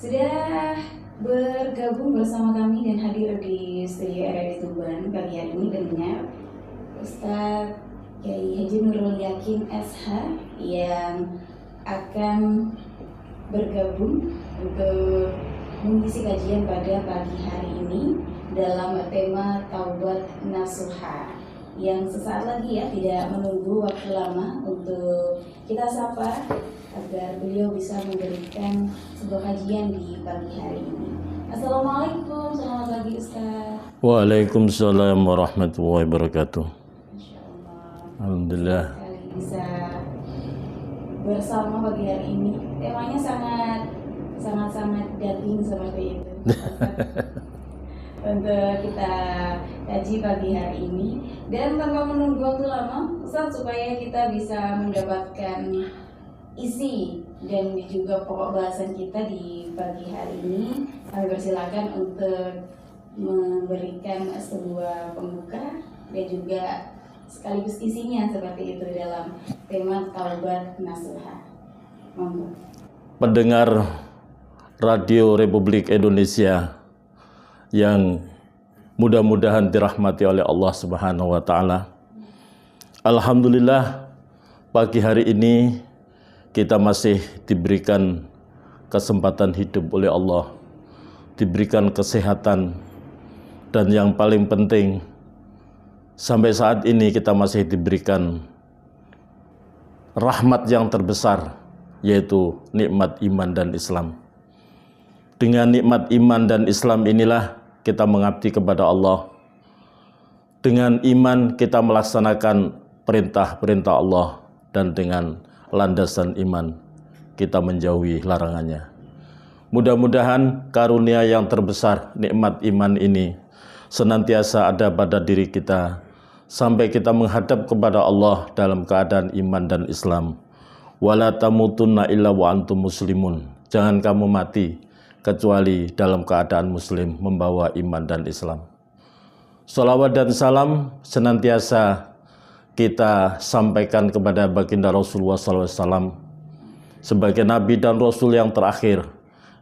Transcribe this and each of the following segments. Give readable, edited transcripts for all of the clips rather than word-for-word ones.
Sudah bergabung bersama kami dan hadir di studio RRI Tuban pagi hari ini tentunya Ustadz Kiai Haji Nurul Yakin SH yang akan bergabung untuk mengisi kajian pada pagi hari ini dalam tema Taubat Nasuha, yang sesaat lagi ya, tidak menunggu waktu lama untuk kita sapa agar beliau bisa memberikan sebuah kajian di pagi hari ini. Assalamualaikum, selamat pagi Ustaz. Waalaikumsalam warahmatullahi wabarakatuh. Masya Allah. Alhamdulillah. Sekali bisa bersama pagi hari ini. Temanya sangat daging seperti itu. Untuk kita kaji pagi hari ini, dan tanpa menunggu waktu lama Ustaz, supaya kita bisa mendapatkan isi dan juga pokok bahasan kita di pagi hari ini, kami persilakan untuk memberikan sebuah pembuka dan juga sekaligus isinya seperti itu dalam tema Taubat Nasuha. Monggo. Pendengar Radio Republik Indonesia yang mudah-mudahan dirahmati oleh Allah Subhanahu wa taala. Alhamdulillah, pagi hari ini kita masih diberikan kesempatan hidup oleh Allah, diberikan kesehatan, dan yang paling penting sampai saat ini kita masih diberikan rahmat yang terbesar, yaitu nikmat iman dan Islam. Dengan nikmat iman dan Islam inilah kita mengabdi kepada Allah. Dengan iman kita melaksanakan perintah-perintah Allah, dan dengan landasan iman kita menjauhi larangannya. Mudah-mudahan karunia yang terbesar, nikmat iman ini senantiasa ada pada diri kita sampai kita menghadap kepada Allah dalam keadaan iman dan Islam. Wala tamutunna illa wa antum muslimun. Jangan kamu mati kecuali dalam keadaan muslim, membawa iman dan Islam. Salawat dan salam senantiasa kita sampaikan kepada baginda Rasulullah SAW sebagai Nabi dan Rasul yang terakhir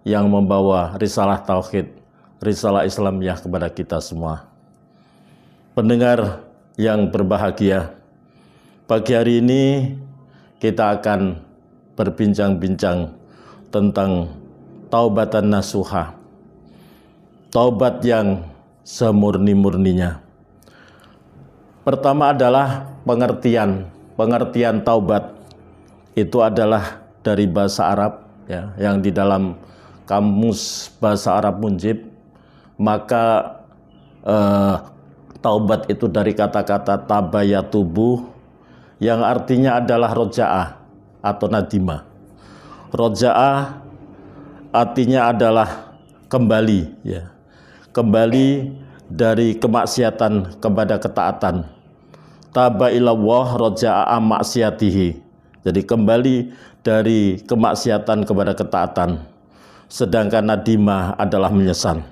yang membawa risalah tauhid, risalah Islamiyah kepada kita semua. Pendengar yang berbahagia, pagi hari ini kita akan berbincang-bincang tentang taubatan nasuha, taubat yang semurni-murninya. Pertama adalah pengertian taubat. Itu adalah dari bahasa Arab ya, yang di dalam kamus bahasa Arab Munjib. Maka taubat itu dari kata-kata tabayatubu, yang artinya adalah roja'ah atau nadimah. Roja'ah artinya adalah kembali ya. Kembali dari kemaksiatan kepada ketaatan. Taba ilallah roja'a maksiatihi. Jadi kembali dari kemaksiatan kepada ketaatan. Sedangkan nadimah adalah menyesal.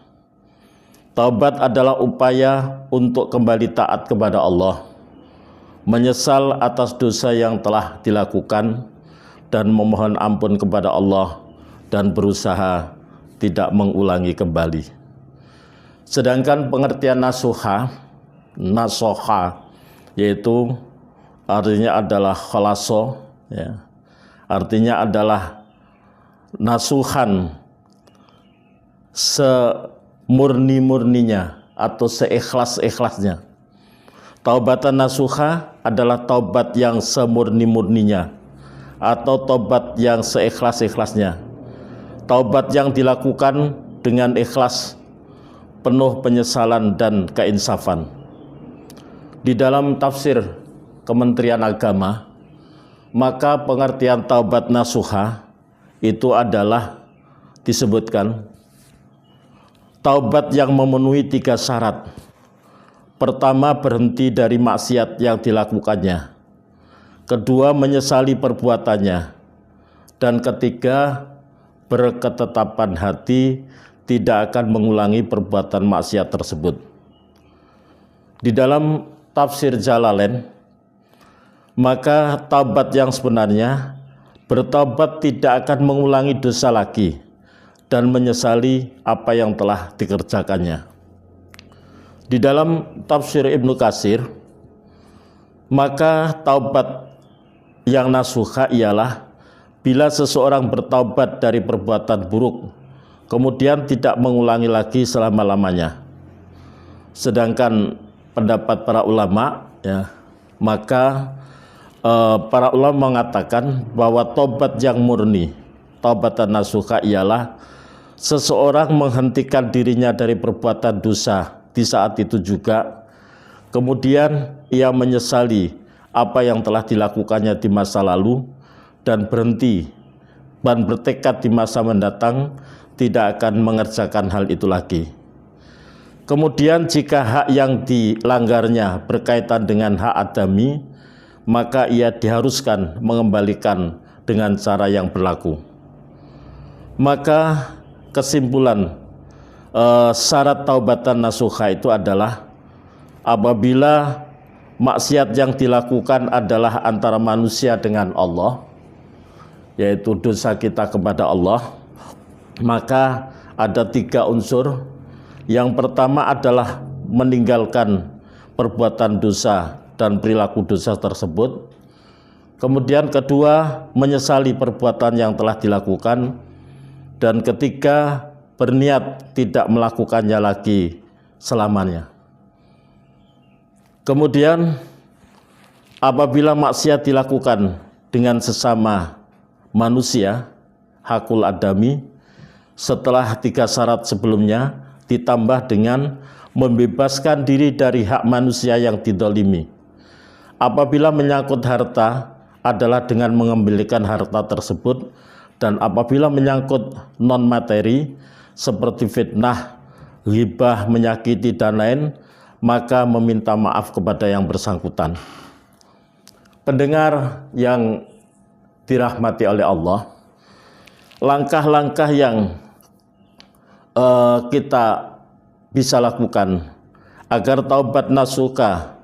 Taubat adalah upaya untuk kembali taat kepada Allah, menyesal atas dosa yang telah dilakukan dan memohon ampun kepada Allah, dan berusaha tidak mengulangi kembali. Sedangkan pengertian nasoha, yaitu artinya adalah khalaso ya. Artinya adalah nasuhan semurni-murninya atau seikhlas-ikhlasnya. Taubatan nasuha adalah taubat yang semurni-murninya atau taubat yang seikhlas-ikhlasnya. Taubat yang dilakukan dengan ikhlas, penuh penyesalan dan keinsafan. Di dalam tafsir Kementerian Agama, maka pengertian taubat nasuha itu adalah disebutkan taubat yang memenuhi 3 syarat. Pertama, berhenti dari maksiat yang dilakukannya. Kedua, menyesali perbuatannya. Dan ketiga, berketetapan hati tidak akan mengulangi perbuatan maksiat tersebut. Di dalam tafsir Jalalain, maka taubat yang sebenarnya bertaubat tidak akan mengulangi dosa lagi dan menyesali apa yang telah dikerjakannya. Di dalam tafsir Ibnu Katsir, maka taubat yang nasuha ialah bila seseorang bertaubat dari perbuatan buruk, kemudian tidak mengulangi lagi selama-lamanya. Sedangkan pendapat para ulama, ya, maka para ulama mengatakan bahwa taubat yang murni, taubatan nasuha ialah seseorang menghentikan dirinya dari perbuatan dosa di saat itu juga, kemudian ia menyesali apa yang telah dilakukannya di masa lalu dan berhenti dan bertekad di masa mendatang tidak akan mengerjakan hal itu lagi. Kemudian jika hak yang dilanggarnya berkaitan dengan hak adami, maka ia diharuskan mengembalikan dengan cara yang berlaku. Maka kesimpulan syarat taubatan nasuha itu adalah apabila maksiat yang dilakukan adalah antara manusia dengan Allah, yaitu dosa kita kepada Allah, maka ada 3 unsur. Yang pertama adalah meninggalkan perbuatan dosa dan perilaku dosa tersebut. Kemudian kedua, menyesali perbuatan yang telah dilakukan. Dan ketiga, berniat tidak melakukannya lagi selamanya. Kemudian apabila maksiat dilakukan dengan sesama manusia, hakul adami, setelah 3 syarat sebelumnya ditambah dengan membebaskan diri dari hak manusia yang didolimi. Apabila menyangkut harta adalah dengan mengembalikan harta tersebut, dan apabila menyangkut non materi seperti fitnah, ghibah, menyakiti dan lain, maka meminta maaf kepada yang bersangkutan. Pendengar yang dirahmati oleh Allah, langkah-langkah yang kita bisa lakukan agar taubat nasuha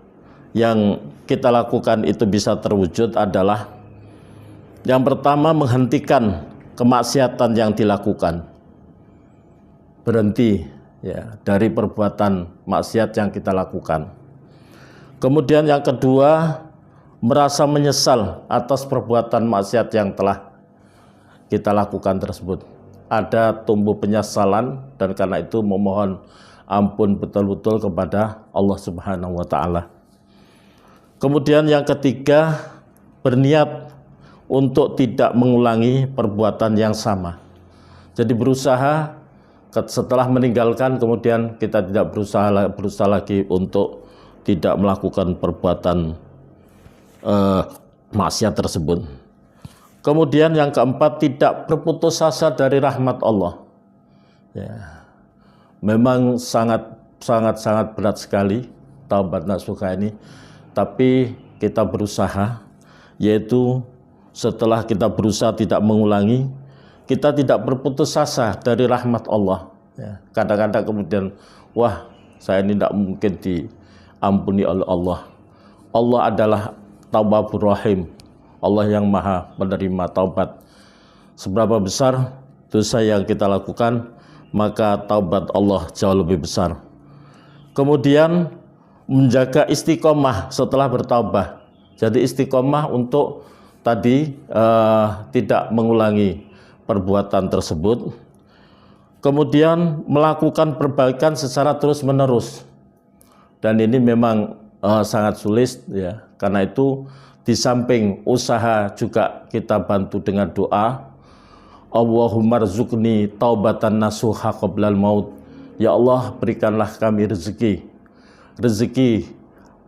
yang kita lakukan itu bisa terwujud adalah yang pertama, menghentikan kemaksiatan yang dilakukan. Berhenti, ya, dari perbuatan maksiat yang kita lakukan. Kemudian yang kedua, merasa menyesal atas perbuatan maksiat yang telah kita lakukan tersebut. Ada tumbuh penyesalan dan karena itu memohon ampun betul-betul kepada Allah Subhanahu wa taala. Kemudian yang ketiga, berniat untuk tidak mengulangi perbuatan yang sama. Jadi berusaha setelah meninggalkan, kemudian kita tidak berusaha lagi untuk tidak melakukan perbuatan maksiat tersebut. Kemudian yang keempat, tidak berputus asa dari rahmat Allah. Ya. Memang sangat berat sekali taubat nasuha ini, tapi kita berusaha, yaitu setelah kita berusaha tidak mengulangi, kita tidak berputus asa dari rahmat Allah. Ya. Kadang-kadang kemudian, wah, saya ini tidak mungkin diampuni oleh Allah. Allah adalah Tawwabur Rahim, Allah yang maha menerima taubat. Seberapa besar dosa yang kita lakukan, maka taubat Allah jauh lebih besar. Kemudian menjaga istiqomah setelah bertaubat. Jadi istiqomah untuk tadi tidak mengulangi perbuatan tersebut. Kemudian melakukan perbaikan secara terus-menerus. Dan ini memang sangat sulit, ya. Karena itu di samping usaha juga kita bantu dengan doa. Allahumma rzuqni taubatan nasuha qoblal maut. Ya Allah, berikanlah kami rezeki. Rezeki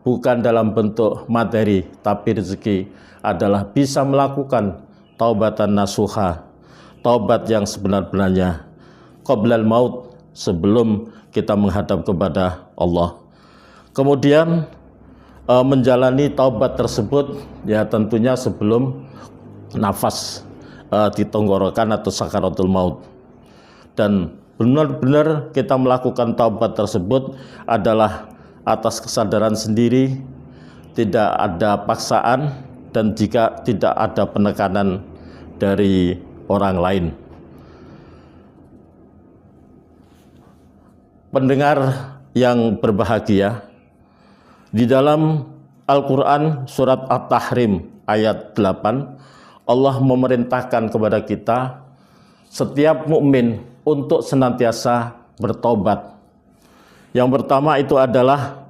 bukan dalam bentuk materi, tapi rezeki adalah bisa melakukan taubatan nasuha, taubat yang sebenar-benarnya, qoblal maut, sebelum kita menghadap kepada Allah. Kemudian menjalani taubat tersebut, ya tentunya sebelum nafas di tenggorokan atau sakaratul maut. Dan benar-benar kita melakukan taubat tersebut adalah atas kesadaran sendiri, tidak ada paksaan, dan jika tidak ada penekanan dari orang lain. pendengar yang berbahagia, di dalam Al-Quran surat At-Tahrim ayat 8, Allah memerintahkan kepada kita setiap mukmin untuk senantiasa bertobat. Yang pertama itu adalah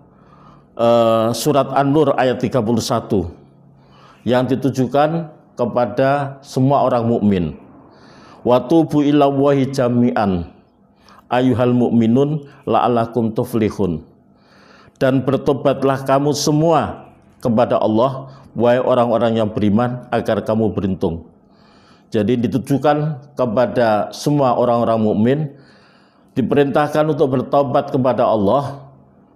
surat An-Nur ayat 31 yang ditujukan kepada semua orang mukmin. Wa tubu ilallahi jami'an ayyuhal mu'minun la'allakum tuflihun. Dan bertobatlah kamu semua kepada Allah, wahai orang-orang yang beriman, agar kamu beruntung. Jadi ditujukan kepada semua orang-orang mukmin, diperintahkan untuk bertobat kepada Allah.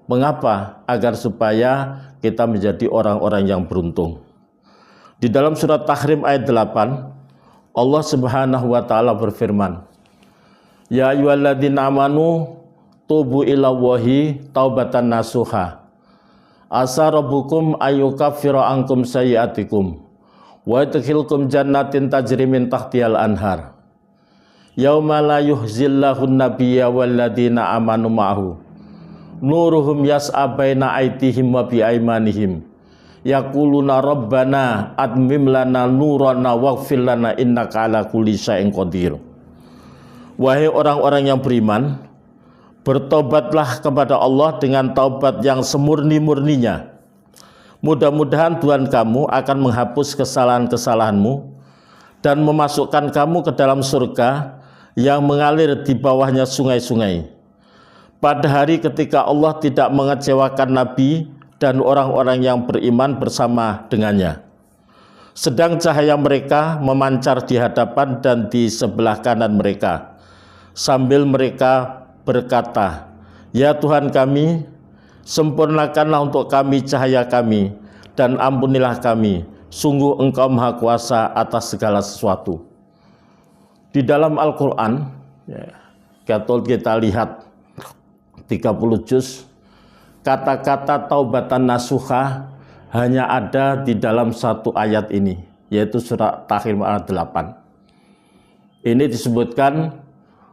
Mengapa? Agar supaya kita menjadi orang-orang yang beruntung. Di dalam surat Tahrim ayat 8, Allah Subhanahu wa taala berfirman, Ya ayyuhalladzina amanu tubu ilallahi taubatan nasuha. Asa rabbukum ayyukaffira ankum sayyi'atikum wa yadkhilkum jannatin tajri min tahtihal anhar. Yauma la yuhzillahu an-nabiyya walladzina amanu ma'ahu. Nuruhum yas'a baina aydihim wa bi aymanihim. Yaquluna rabbana atmim lana nurana waghfir lana innaka ala kulli syai'in qadir. Wahai orang-orang yang beriman, bertobatlah kepada Allah dengan taubat yang semurni-murninya. Mudah-mudahan Tuhan kamu akan menghapus kesalahan-kesalahanmu dan memasukkan kamu ke dalam surga yang mengalir di bawahnya sungai-sungai. Pada hari ketika Allah tidak mengecewakan Nabi dan orang-orang yang beriman bersama dengannya, sedang cahaya mereka memancar di hadapan dan di sebelah kanan mereka, sambil mereka berkata, Ya Tuhan kami, sempurnakanlah untuk kami cahaya kami, dan ampunilah kami, sungguh Engkau Maha Kuasa atas segala sesuatu. Di dalam Al-Quran, kalau kita lihat 30 juz, kata-kata taubatan nasuha hanya ada di dalam satu ayat ini, yaitu surat Tahrim ayat 8. Ini disebutkan,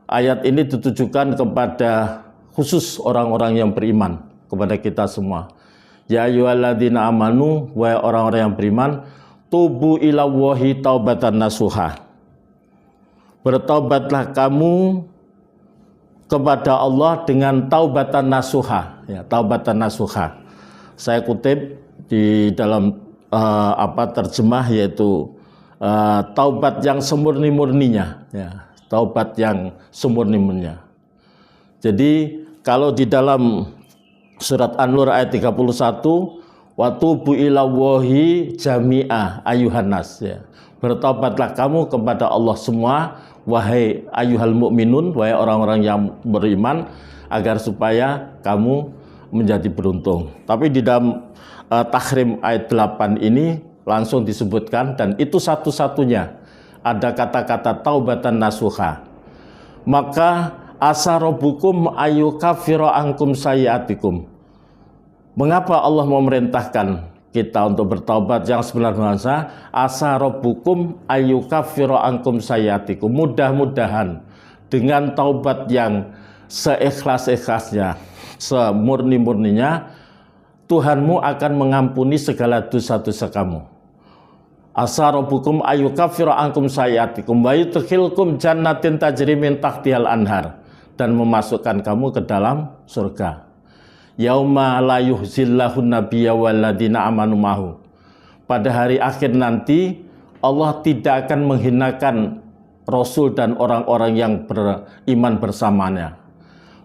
ayat ini ditujukan kepada khusus orang-orang yang beriman, kepada kita semua. Ya ayyuhalladzina amanu, wahai orang-orang yang beriman, tubu ilallahi taubatan nasuha. Bertaubatlah kamu kepada Allah dengan taubatan nasuha, ya, taubatan nasuha. Saya kutip di dalam terjemah, yaitu taubat yang semurni-murninya, ya, taubat yang semurni-murninya. Jadi kalau di dalam surat An-Nur ayat 31, wa tubu ilallahi jami'a ayyuhan nas, ya. Bertobatlah kamu kepada Allah semua, wahai ayyuhal mu'minun, wahai orang-orang yang beriman, agar supaya kamu menjadi beruntung. Tapi di dalam Tahrim ayat 8 ini langsung disebutkan, dan itu satu-satunya ada kata-kata taubatan nasuha. Maka asa rabbukum ayyukaffira ankum sayyi'atikum. Mengapa Allah memerintahkan kita untuk bertaubat? Yang sebenarnya asa rabbukum ayyukaffira ankum sayyi'atikum. Mudah-mudahan dengan taubat yang seikhlas-ikhlasnya, semurni-murninya, Tuhanmu akan mengampuni segala dosa-dosa kamu. Asa rabbukum ayyukaffira ankum sayyi'atikum wa yudkhilkum jannatin tajri min tahtihal anhar, dan memasukkan kamu ke dalam surga. Yauma la yuhzillahu nabiyya walladzina amanu ma'ahu. Pada hari akhir nanti Allah tidak akan menghinakan Rasul dan orang-orang yang beriman bersamanya.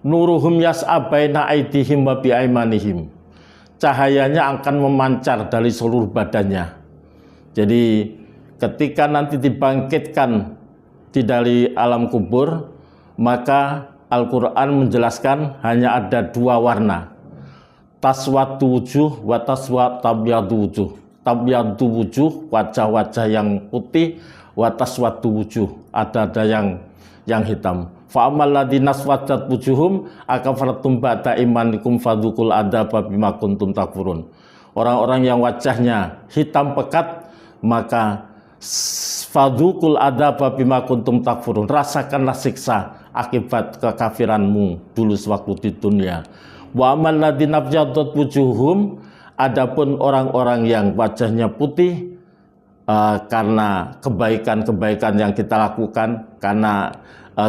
Nuruhum yas'a baina aydihim wa bi'aimanihim. Cahayanya akan memancar dari seluruh badannya. Jadi ketika nanti dibangkitkan dari alam kubur, maka Al-Quran menjelaskan hanya ada dua warna. Taswatu wujuh wa tabyadu wujuh. Tabyadu wujuh, wajah-wajah yang putih, wa taswatu wujuh, ada yang hitam. Fa ammal ladzina aswadat wujuhum akafartum ba'da imanikum fadzukul adzaba bima kuntum takfurun. Orang-orang yang wajahnya hitam pekat, maka Fadzukul adzaba bima kuntum takfurun. Rasakanlah siksa akibat kekafiranmu dulu sewaktu di dunia. Wa amal ladzina fyadat wujuhum, adapun orang-orang yang wajahnya putih karena kebaikan-kebaikan yang kita lakukan, karena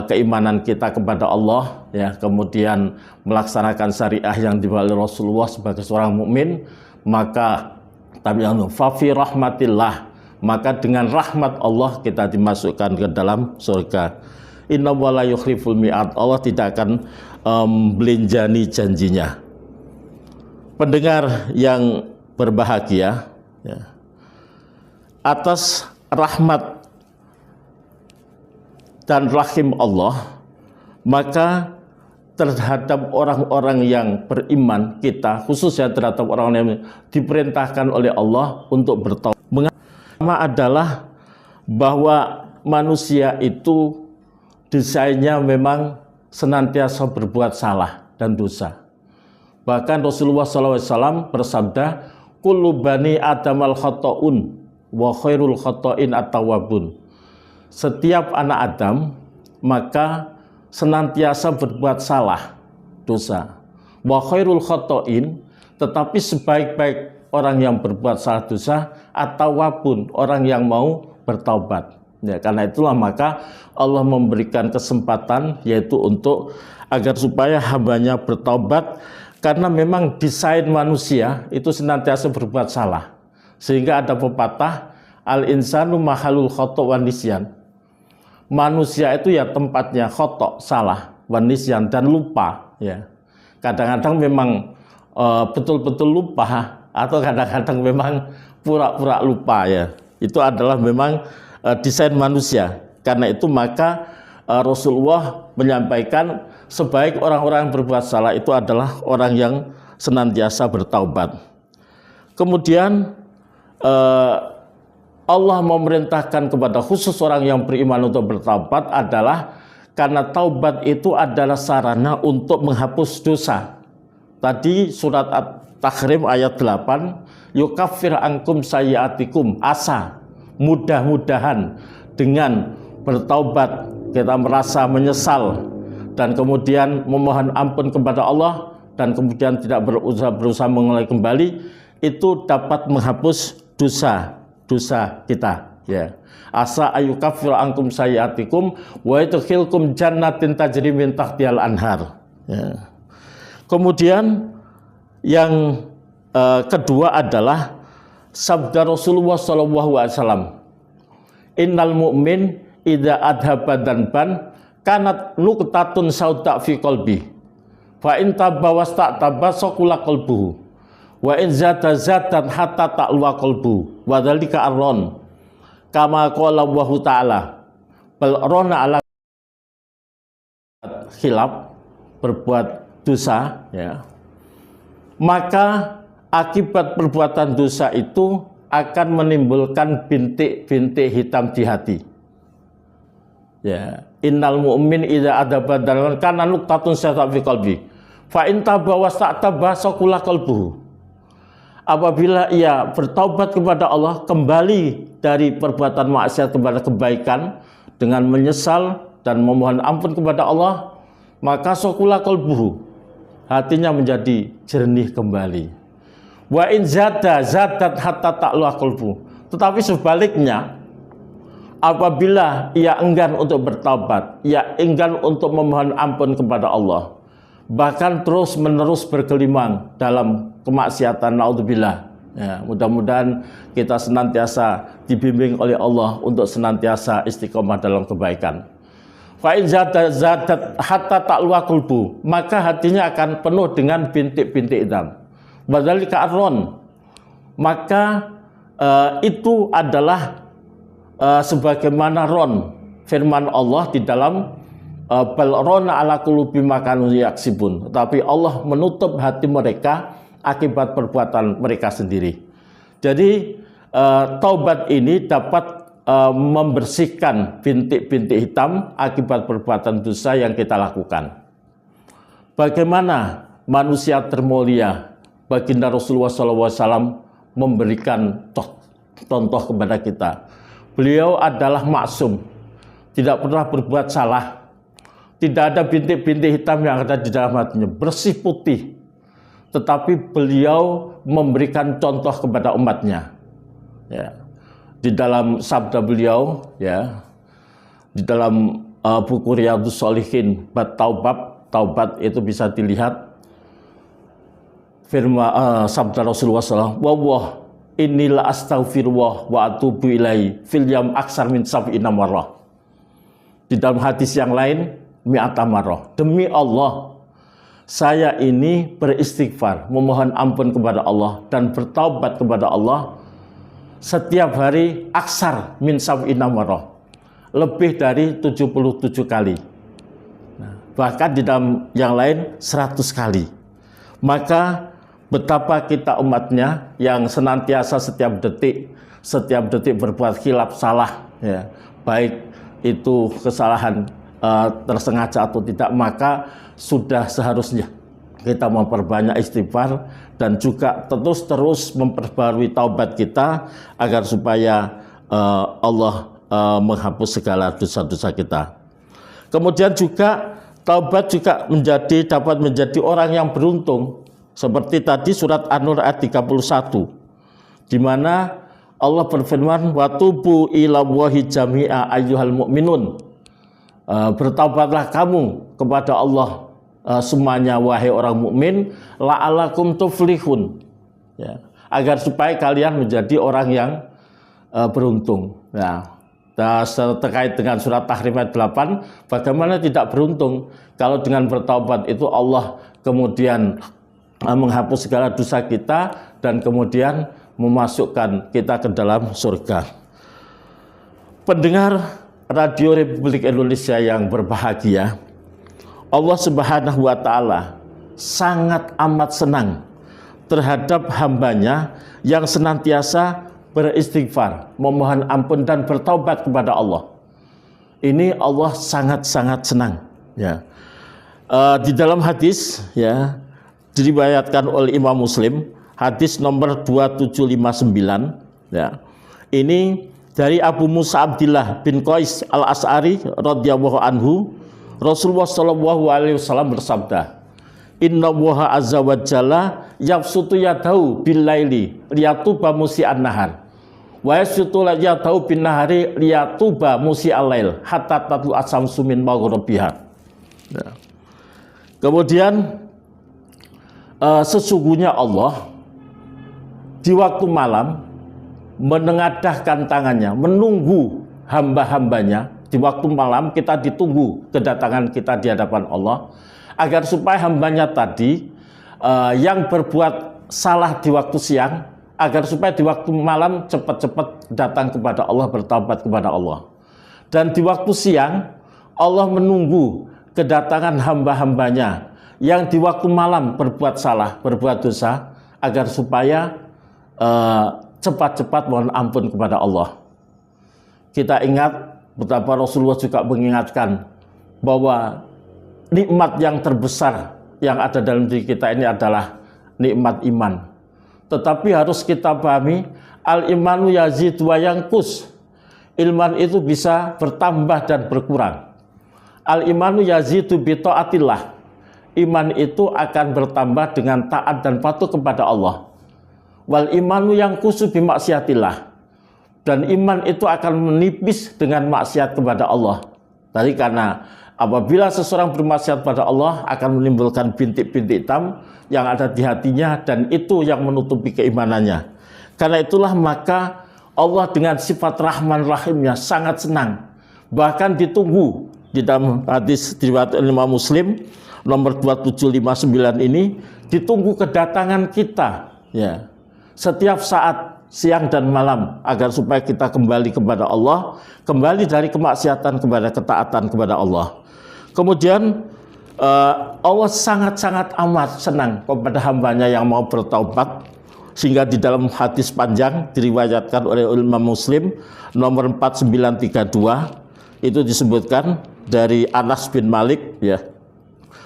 keimanan kita kepada Allah, ya, kemudian melaksanakan syariah yang dibawa oleh Rasulullah sebagai seorang mukmin, maka fa fi rahmatillah, maka dengan rahmat Allah kita dimasukkan ke dalam surga. Inna wala yukhliful mi'ad, Allah tidak akan belinjani janjinya. Pendengar yang berbahagia, ya, atas rahmat dan rahim Allah, maka terhadap orang-orang yang beriman kita, khususnya terhadap orang yang diperintahkan oleh Allah untuk bertaubat. Pertama adalah bahwa manusia itu desainnya memang senantiasa berbuat salah dan dosa. Bahkan Rasulullah SAW bersabda, kullu bani adamal khata'un wa khairul khata'in at-tawwabun. Setiap anak Adam maka senantiasa berbuat salah, dosa. Wa khairul khata'in, tetapi sebaik-baik orang yang berbuat salah dosa at-tawwabun, orang yang mau bertaubat. Ya, karena itulah maka Allah memberikan kesempatan, yaitu untuk agar supaya hambanya bertaubat, karena memang desain manusia itu senantiasa berbuat salah. Sehingga ada pepatah, al-insanu mahalul khata' wan nisyan. Manusia itu ya tempatnya khata', salah, wan nisyan, dan lupa. Ya. Kadang-kadang memang betul-betul lupa, atau kadang-kadang memang pura-pura lupa, ya. Itu adalah memang desain manusia. Karena itu maka Rasulullah menyampaikan sebaik orang-orang yang berbuat salah itu adalah orang yang senantiasa bertaubat. Kemudian Allah memerintahkan kepada khusus orang yang beriman untuk bertaubat adalah karena taubat itu adalah sarana untuk menghapus dosa. Tadi surat At-Tahrim ayat 8, yukaffir ankum sayyiatikum, asa, mudah-mudahan dengan bertaubat kita merasa menyesal dan kemudian memohon ampun kepada Allah dan kemudian tidak berusaha mengulangi kembali, itu dapat menghapus dosa kita, ya. Asa ayukaffir ankum sayyiatikum wa yudkhilkum jannatin tajri min tahtihal anhar, ya. Kemudian yang kedua adalah sabda Rasulullah SAW, innal mu'min idza adhaba danban kanat nuqtatun sauda fi qalbi fa in tabawasta'taba saqula qalbuhu wa in zata zatan hatta ta'luwa qalbu wa dzalika arron kama qala Allah Ta'ala bal rona ala khilaf, berbuat dosa, ya, maka akibat perbuatan dosa itu akan menimbulkan bintik-bintik hitam di hati. Ya, innal mu'min idza adaba dalan kana nuqtatun syata fi qalbi fa in taba wasta'taba saqula qalbuhu. Apabila ia bertaubat kepada Allah, kembali dari perbuatan maksiat kepada kebaikan dengan menyesal dan memohon ampun kepada Allah, maka saqula qalbuhu, hatinya menjadi jernih kembali. Wa in zadat hatta ta'luwa qalbu. Tetapi sebaliknya, apabila ia enggan untuk bertaubat, ia enggan untuk memohon ampun kepada Allah, bahkan terus-menerus bergelimang dalam kemaksiatan, naudzubillah. Ya, mudah-mudahan kita senantiasa dibimbing oleh Allah untuk senantiasa istiqomah dalam kebaikan. Fa in zadat hatta ta'luwa qalbu, maka hatinya akan penuh dengan bintik-bintik hitam. Wadzalika arron, maka itu adalah sebagaimana ron firman Allah di dalam bal rona ala qulubi ma kanu yaksibun, tetapi Allah menutup hati mereka akibat perbuatan mereka sendiri. Jadi taubat ini dapat membersihkan bintik-bintik hitam akibat perbuatan dosa yang kita lakukan. Bagaimana manusia termulia baginda Rasulullah SAW memberikan contoh kepada kita Beliau adalah maksum, tidak pernah berbuat salah. Tidak ada bintik-bintik hitam yang ada di dalam hatinya, bersih putih. Tetapi beliau memberikan contoh kepada umatnya. Ya. Di dalam sabda beliau, ya, di dalam buku Riyadhus Shalihin bab taubat itu bisa dilihat firman sabda Rasulullah SAW, "Wawah inilah astaghfirullah wa atubu ilaihi fil yam aksar min sab'ina marrah." Di dalam hadis yang lain, mi'ata marrah. Demi Allah, saya ini beristighfar, memohon ampun kepada Allah dan bertaubat kepada Allah setiap hari aksar min sab'ina marrah, lebih dari 77 kali. Bahkan di dalam yang lain 100 kali. Maka betapa kita umatnya yang senantiasa setiap detik berbuat khilaf, salah, ya, baik itu kesalahan tersengaja atau tidak, maka sudah seharusnya kita memperbanyak istighfar dan juga terus memperbarui taubat kita agar supaya Allah menghapus segala dosa-dosa kita. Kemudian juga taubat juga dapat menjadi orang yang beruntung. Seperti tadi surat An-Nur ayat 31, di mana Allah berfirman, "Wa tubu ila Allahi jami'a ayyuhal mu'minun." Bertaubatlah kamu kepada Allah semuanya wahai orang mukmin, la'alakum tuflihun, ya, agar supaya kalian menjadi orang yang beruntung. Nah, terkait dengan surat Tahrim ayat 8, bagaimana tidak beruntung kalau dengan bertaubat itu Allah kemudian menghapus segala dosa kita dan kemudian memasukkan kita ke dalam surga. Pendengar Radio Republik Indonesia yang berbahagia, Allah Subhanahu wa Ta'ala sangat amat senang terhadap hambanya yang senantiasa beristighfar, memohon ampun dan bertaubat kepada Allah. Ini Allah sangat-sangat senang. Ya. Di dalam hadis, ya, diriwayatkan oleh Imam Muslim, hadis nomor 2759, ya. Ini dari Abu Musa Abdillah bin Qais al-As'ari radhiyallahu anhu, Rasulullah sallallahu alaihi wasallam bersabda, "Inna Allaha azza wa jalla yabsutu yadahu bil laili liyatuba musi'an nahar wa yabsutu yadahu bin nahari liyatuba musi'al lail hatta tatlu asyamsu min maghribiha." Ya. Kemudian sesungguhnya Allah di waktu malam menengadahkan tangannya, menunggu hamba-hambanya. Di waktu malam kita ditunggu kedatangan kita di hadapan Allah, agar supaya hambanya tadi yang berbuat salah di waktu siang, agar supaya di waktu malam cepat-cepat datang kepada Allah, bertaubat kepada Allah. Dan di waktu siang Allah menunggu kedatangan hamba-hambanya yang di waktu malam berbuat salah, berbuat dosa, agar supaya cepat-cepat mohon ampun kepada Allah. Kita ingat betapa Rasulullah juga mengingatkan bahwa nikmat yang terbesar yang ada dalam diri kita ini adalah nikmat iman. Tetapi harus kita pahami, al-imanu yazid wa yanqus. Iman itu bisa bertambah dan berkurang. Al-imanu yazidu bi taatillah. Iman itu akan bertambah dengan taat dan patuh kepada Allah. Wal imanu yang kusu bimaksiatillah, dan iman itu akan menipis dengan maksiat kepada Allah. Tadi karena apabila seseorang bermaksiat pada Allah akan menimbulkan bintik-bintik hitam yang ada di hatinya, dan itu yang menutupi keimanannya. Karena itulah maka Allah dengan sifat Rahman Rahimnya sangat senang, bahkan ditunggu. Di dalam hadis riwayat Imam Muslim nomor 2759 ini, ditunggu kedatangan kita, ya, setiap saat, siang dan malam, agar supaya kita kembali kepada Allah, kembali dari kemaksiatan kepada ketaatan kepada Allah. Kemudian Allah sangat-sangat amat senang kepada hambanya yang mau bertaubat, sehingga di dalam hadis panjang diriwayatkan oleh Imam Muslim nomor 4932 itu disebutkan dari Anas bin Malik, ya,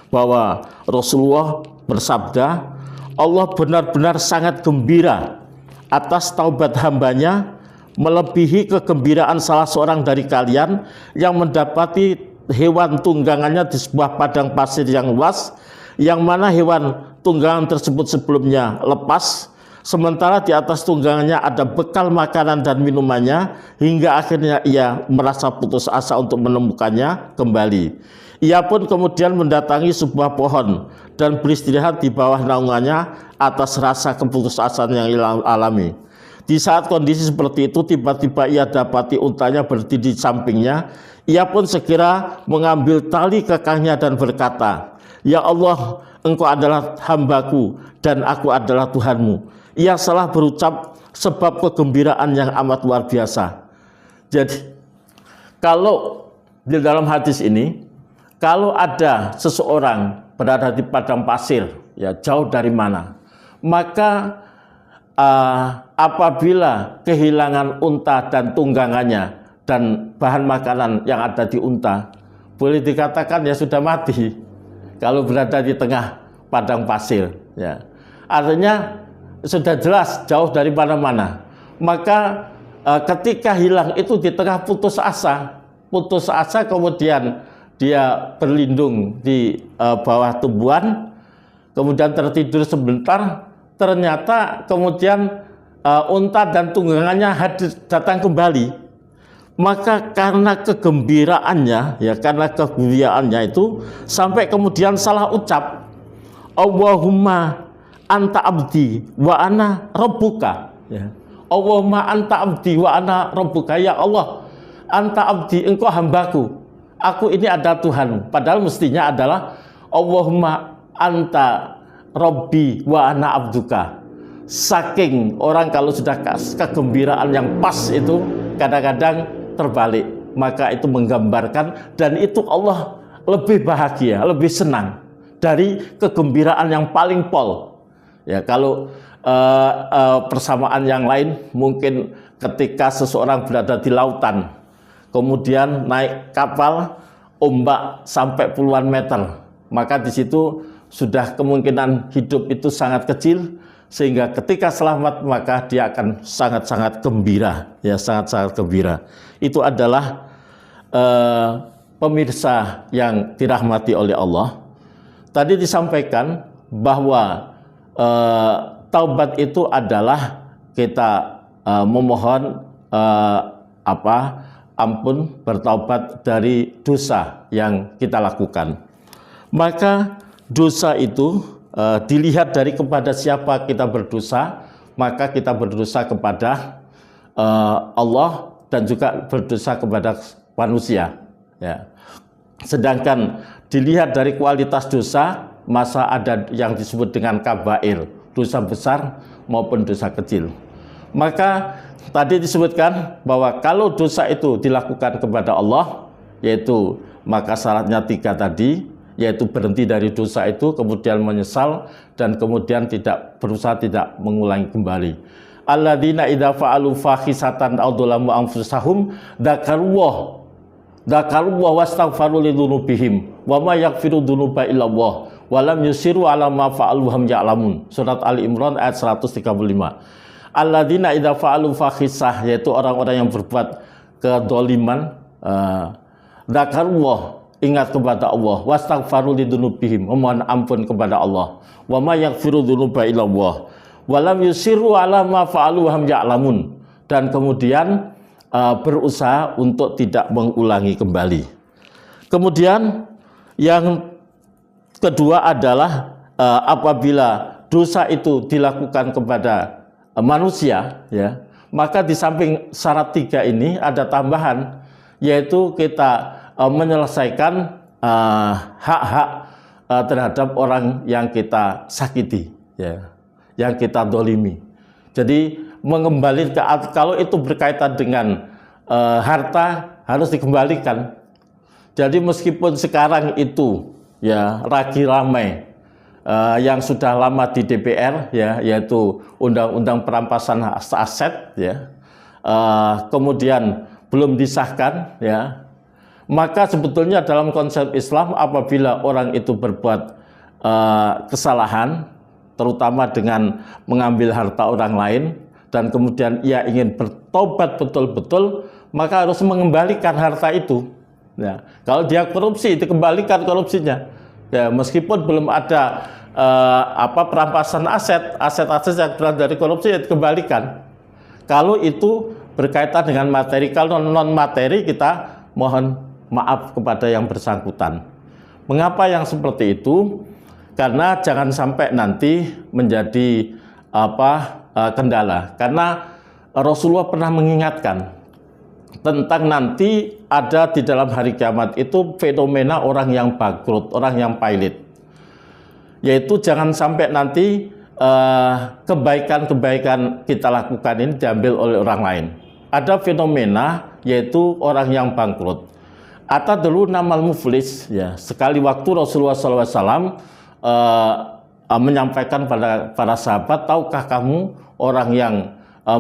bahwa Rasulullah bersabda, Allah benar-benar sangat gembira atas taubat hambanya melebihi kegembiraan salah seorang dari kalian yang mendapati hewan tunggangannya di sebuah padang pasir yang luas, yang mana hewan tunggangan tersebut sebelumnya lepas, sementara di atas tunggangannya ada bekal makanan dan minumannya, hingga akhirnya ia merasa putus asa untuk menemukannya kembali. Ia pun kemudian mendatangi sebuah pohon dan beristirahat di bawah naungannya atas rasa keputusasaan yang ia alami. Di saat kondisi seperti itu, tiba-tiba ia dapati untanya berdiri di sampingnya. Ia pun segera mengambil tali kekangnya dan berkata, "Ya Allah, Engkau adalah hambaku dan aku adalah Tuhanmu." Ia salah berucap sebab kegembiraan yang amat luar biasa. Jadi, kalau di dalam hadis ini, kalau ada seseorang berada di padang pasir, ya jauh dari mana, maka apabila kehilangan unta dan tunggangannya dan bahan makanan yang ada di unta, boleh dikatakan ya sudah mati kalau berada di tengah padang pasir, ya. Artinya sudah jelas jauh dari mana-mana. Maka ketika hilang itu di tengah putus asa kemudian dia berlindung di bawah tumbuhan, kemudian tertidur sebentar, ternyata kemudian unta dan tunggangannya datang kembali. Maka karena kegembiraannya, ya karena kegembiraannya itu sampai kemudian salah ucap, Allahumma anta abdi wa ana rabbuka, ya. Allahumma anta abdi wa ana rabbuka, ya Allah, anta abdi, engkau hambaku, aku ini adalah Tuhanmu. Padahal mestinya adalah Allahumma anta rabbi wa ana abduka. Saking orang kalau sudah kegembiraan yang pas itu kadang-kadang terbalik, maka itu menggambarkan, dan itu Allah lebih bahagia, lebih senang dari kegembiraan yang paling pol. Ya, kalau persamaan yang lain mungkin ketika seseorang berada di lautan, kemudian naik kapal, ombak sampai puluhan meter, maka di situ sudah kemungkinan hidup itu sangat kecil, sehingga ketika selamat maka dia akan sangat-sangat gembira, ya sangat-sangat gembira. Itu adalah pemirsa yang dirahmati oleh Allah. Tadi disampaikan bahwa taubat itu adalah kita memohon ampun, bertaubat dari dosa yang kita lakukan. Maka dosa itu dilihat dari kepada siapa kita berdosa, maka kita berdosa kepada Allah dan juga berdosa kepada manusia, ya. Sedangkan dilihat dari kualitas dosa, masa ada yang disebut dengan kabair, dosa besar maupun dosa kecil. Maka tadi disebutkan bahwa kalau dosa itu dilakukan kepada Allah, yaitu maka syaratnya 3 tadi, yaitu berhenti dari dosa itu, kemudian menyesal, dan kemudian tidak berusaha tidak mengulangi kembali. Alladzina idza fa'alu fahisatan aw dzalamu anfusahum dzakarullah wastaghfaru lidzunubihim wa ma yaghfiru dzunuba illallah wa lam yusiru ala ma fa'alu hum ya'lamun. Surat Ali Imran ayat 135. Alladzina idza fa'alu fahisah, yaitu orang-orang yang berbuat kedzaliman, dzakarullah, ingat kepada Allah, wastaghfaru lidzunubihim, memohon ampun kepada Allah, wa ma yaghfiru dzunuba illallah wa lam yusiru ala ma fa'alu hum ya'lamun, dan kemudian berusaha untuk tidak mengulangi kembali. Kemudian yang kedua adalah apabila dosa itu dilakukan kepada manusia, ya, maka di samping syarat 3 ini ada tambahan, yaitu kita menyelesaikan hak-hak terhadap orang yang kita sakiti, ya, yang kita dolimi. Jadi mengembalikan, kalau itu berkaitan dengan harta, harus dikembalikan. Jadi meskipun sekarang itu ya lagi ramai yang sudah lama di DPR, ya, yaitu undang-undang perampasan aset, ya, kemudian belum disahkan, ya, maka sebetulnya dalam konsep Islam apabila orang itu berbuat kesalahan, terutama dengan mengambil harta orang lain, dan kemudian ia ingin bertobat betul-betul, maka harus mengembalikan harta itu. Ya, kalau dia korupsi, dikembalikan korupsinya. Ya, meskipun belum ada perampasan aset-aset yang berasal dari korupsi, ya dikembalikan. Kalau itu berkaitan dengan materi, kalau non materi kita mohon maaf kepada yang bersangkutan. Mengapa yang seperti itu? Karena jangan sampai nanti menjadi kendala. Karena Rasulullah pernah mengingatkan tentang nanti ada di dalam hari kiamat itu fenomena orang yang bangkrut, orang yang pailit. Yaitu jangan sampai nanti kebaikan-kebaikan kita lakukan ini diambil oleh orang lain. Ada fenomena yaitu orang yang bangkrut. Atau dulu namal muflis, ya, sekali waktu Rasulullah SAW menyampaikan pada para sahabat, tahukah kamu orang yang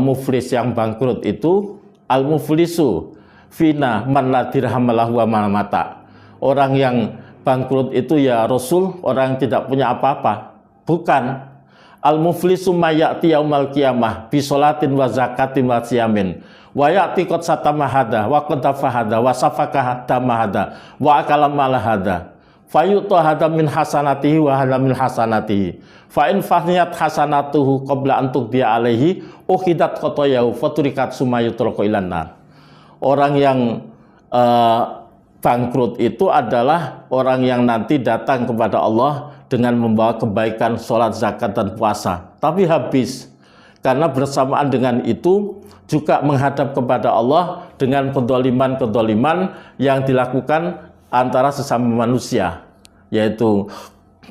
muflis, yang bangkrut itu? Al-muflisu fina man la dirham lahu wa ma mata. Orang yang bangkrut itu ya Rasul, orang yang tidak punya apa-apa. Bukan. Al-muflisu mayati yaumal qiyamah bi sholatin wa zakatin wa siyamin wa ya'ti qad satamahada wa qad tafahada wa safaka damahada wa akala malahada fayu'ta hada min hasanatihi wa hada min hasanatihi fa in fahniyat hasanatuhu qabla an tuqdiya alaihi ukhidat khotoyahu faturikat sumayutraqu ilan nar. Orang yang bangkrut itu adalah orang yang nanti datang kepada Allah dengan membawa kebaikan sholat, zakat, dan puasa, tapi habis karena bersamaan dengan itu juga menghadap kepada Allah dengan kedoliman yang dilakukan antara sesama manusia, yaitu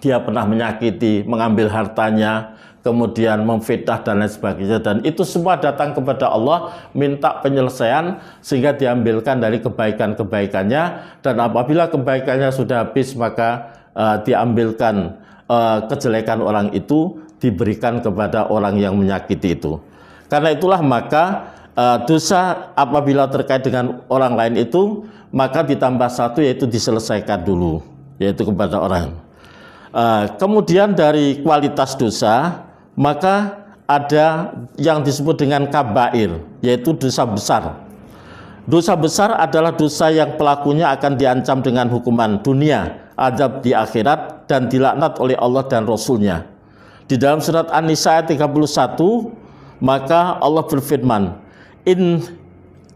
dia pernah menyakiti, mengambil hartanya, kemudian memfitnah dan lain sebagainya, dan itu semua datang kepada Allah minta penyelesaian sehingga diambilkan dari kebaikan-kebaikannya, dan apabila kebaikannya sudah habis maka diambilkan kejelekan orang itu diberikan kepada orang yang menyakiti itu. Karena itulah maka dosa apabila terkait dengan orang lain itu maka ditambah satu, yaitu diselesaikan dulu, yaitu kepada orang. Kemudian dari kualitas dosa maka ada yang disebut dengan kabair, yaitu dosa besar. Dosa besar adalah dosa yang pelakunya akan diancam dengan hukuman dunia, azab di akhirat, dan dilaknat oleh Allah dan Rasulnya. Di dalam surat An-Nisa ayat 31 maka Allah berfirman, in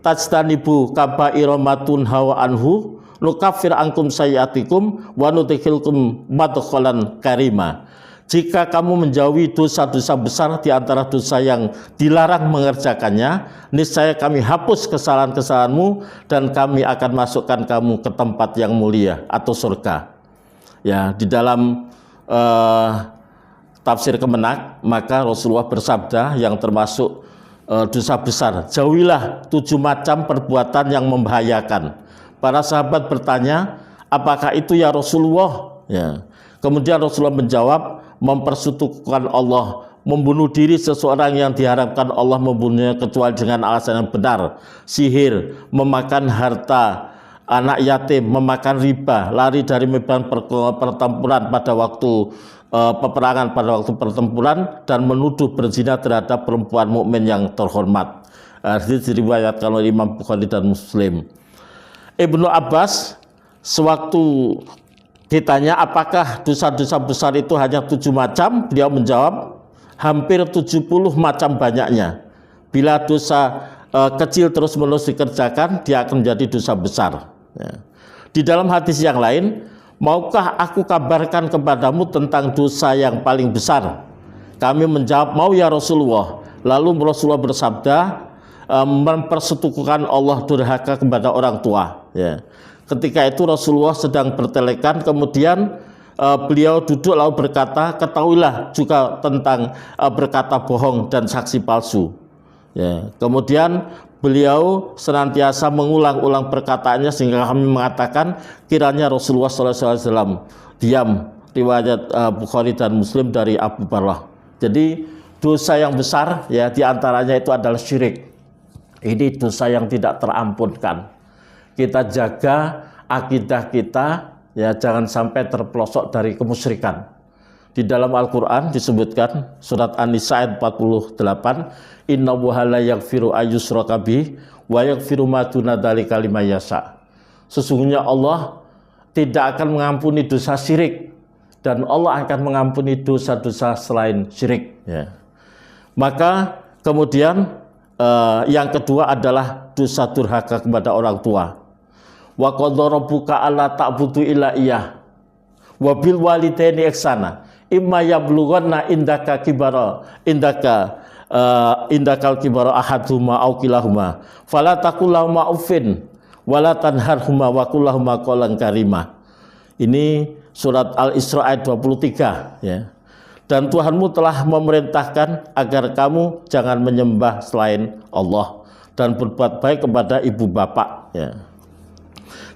tajtanibu kabaira matun hawa anhu nukaffir ankum sayiatikum wa nudkhilkum madkhalan karima. Jika kamu menjauhi dosa-dosa besar di antara dosa yang dilarang mengerjakannya, niscaya kami hapus kesalahan-kesalahanmu dan kami akan masukkan kamu ke tempat yang mulia atau surga. Ya, di dalam tafsir Kemenak maka Rasulullah bersabda yang termasuk dosa besar, jauhilah 7 macam perbuatan yang membahayakan. Para sahabat bertanya, apakah itu ya Rasulullah? Ya. Kemudian Rasulullah menjawab, mempersekutukan Allah, membunuh diri seseorang yang diharapkan Allah membunuhnya kecuali dengan alasan yang benar, sihir, memakan harta anak yatim, memakan riba, lari dari medan pertempuran pada waktu peperangan, pada waktu pertempuran, dan menuduh berzina terhadap perempuan mukmin yang terhormat. Hadis diriwayatkan oleh Imam Bukhari dan Muslim. Ibnu Abbas sewaktu ditanya apakah dosa-dosa besar itu hanya 7 macam, beliau menjawab hampir 70 macam banyaknya. Bila dosa kecil terus-menerus dikerjakan, dia akan menjadi dosa besar. Ya. Di dalam hadis yang lain, maukah aku kabarkan kepadamu tentang dosa yang paling besar? Kami menjawab, mau ya Rasulullah. Lalu Rasulullah bersabda, mempersekutukan Allah durhaka kepada orang tua. Ya. Ketika itu Rasulullah sedang bertelekan, kemudian beliau duduk lalu berkata, ketahuilah juga tentang berkata bohong dan saksi palsu. Ya. Kemudian beliau senantiasa mengulang-ulang perkataannya sehingga kami mengatakan kiranya Rasulullah SAW diam. Riwayat Bukhari dan Muslim dari Abu Barrah. Jadi dosa yang besar ya diantaranya itu adalah syirik. Ini dosa yang tidak terampunkan. Kita jaga akidah kita ya, jangan sampai terpelosok dari kemusyrikan. Di dalam Al-Quran disebutkan surat An-Nisa ayat 48, innallaha la yaghfiru ayyushraka bihi wa yaghfiru ma duna dzalika liman yasha. Sesungguhnya Allah tidak akan mengampuni dosa syirik dan Allah akan mengampuni dosa-dosa selain syirik, ya. Maka kemudian yang kedua adalah dosa durhaka kepada orang tua. Wa qadha rabbuka alla ta'budu illa iyyah wa bil walidaini ihsana imma yablughanna indakal kibara ahaduhuma aw kilahuma fala taqul lahumā uffin wala tanharhuma wa qul lahumā qawlan karima. Ini surat Al-Isra ayat 23, ya. Dan Tuhanmu telah memerintahkan agar kamu jangan menyembah selain Allah dan berbuat baik kepada ibu bapak, ya.